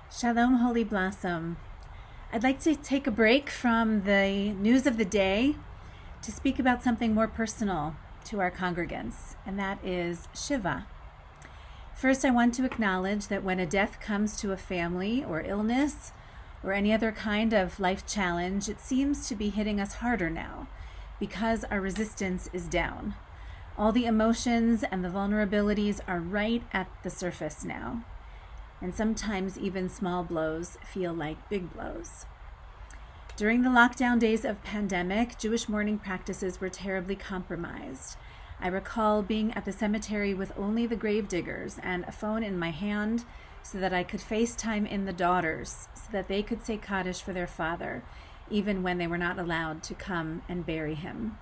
Shalom, Holy Blossom. I'd like to take a break from the news of the day to speak about something more personal to our congregants, and that is Shiva. First, I want to acknowledge that when a death comes to a family or illness or any other kind of life challenge, it seems to be hitting us harder now because our resistance is down. All the emotions and the vulnerabilities are right at the surface now. And sometimes even small blows feel like big blows. During the lockdown days of pandemic, Jewish mourning practices were terribly compromised. I recall being at the cemetery with only the grave diggers and a phone in my hand so that I could FaceTime in the daughters so that they could say Kaddish for their father, even when they were not allowed to come and bury him.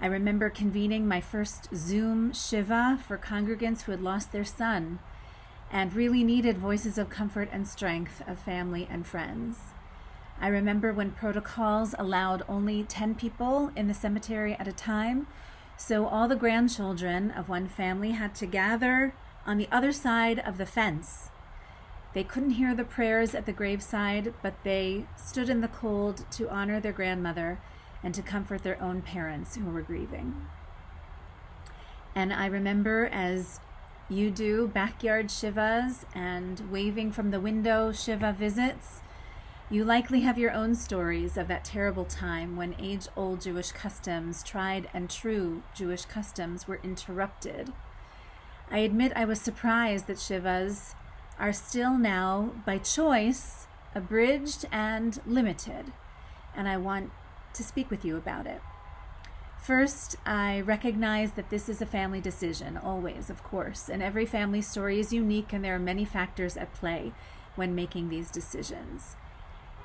I remember convening my first Zoom Shiva for congregants who had lost their son and really needed voices of comfort and strength of family and friends. I remember when protocols allowed only 10 people in the cemetery at a time, so all the grandchildren of one family had to gather on the other side of the fence. They couldn't hear the prayers at the graveside, but they stood in the cold to honor their grandmother and to comfort their own parents who were grieving. And I remember, as you do, backyard Shivas and waving from the window Shiva visits. You likely have your own stories of that terrible time when age-old Jewish customs, tried and true Jewish customs, were interrupted. I admit I was surprised that Shivas are still now, by choice, abridged and limited, and I want to speak with you about it. First, I recognize that this is a family decision, always, of course, and every family story is unique and there are many factors at play when making these decisions.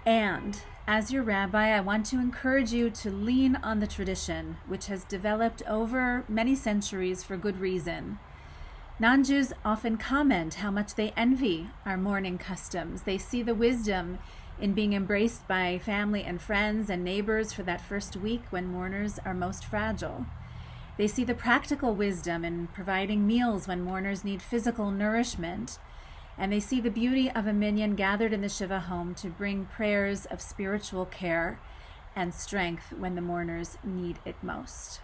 And as your rabbi, I want to encourage you to lean on the tradition, which has developed over many centuries for good reason. Non-Jews often comment how much they envy our mourning customs. They see the wisdom in being embraced by family and friends and neighbors for that first week when mourners are most fragile. They see the practical wisdom in providing meals when mourners need physical nourishment. And they see the beauty of a minyan gathered in the Shiva home to bring prayers of spiritual care and strength when the mourners need it most.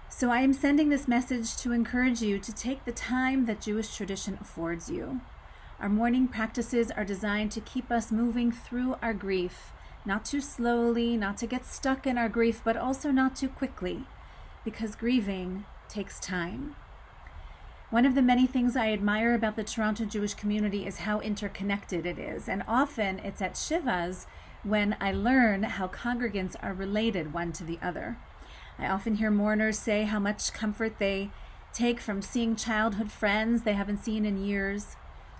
So I am sending this message to encourage you to take the time that Jewish tradition affords you. Our mourning practices are designed to keep us moving through our grief, not too slowly, not to get stuck in our grief, but also not too quickly, because grieving takes time. One of the many things I admire about the Toronto Jewish community is how interconnected it is, and often it's at Shivas when I learn how congregants are related one to the other. I often hear mourners say how much comfort they take from seeing childhood friends they haven't seen in years.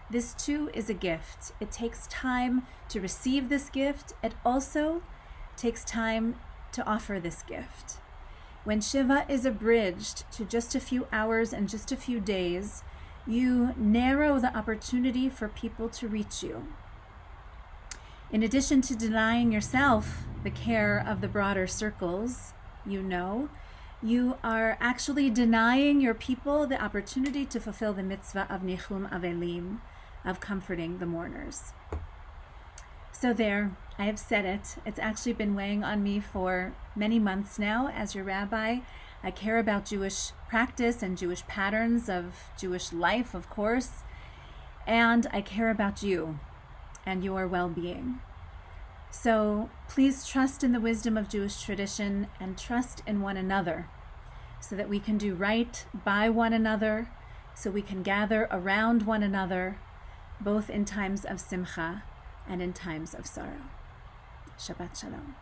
This too is a gift. It takes time to receive this gift. It also takes time to offer this gift. When Shiva is abridged to just a few hours and just a few days, you narrow the opportunity for people to reach you. In addition to denying yourself the care of the broader circles, you are actually denying your people the opportunity to fulfill the mitzvah of nichum avelim, of comforting the mourners. So there, I have said it. It's actually been weighing on me for many months now. As your rabbi, I care about Jewish practice and Jewish patterns of Jewish life, of course, and I care about you and your well-being. So please trust in the wisdom of Jewish tradition and trust in one another so that we can do right by one another, so we can gather around one another, both in times of simcha and in times of sorrow. Shabbat Shalom.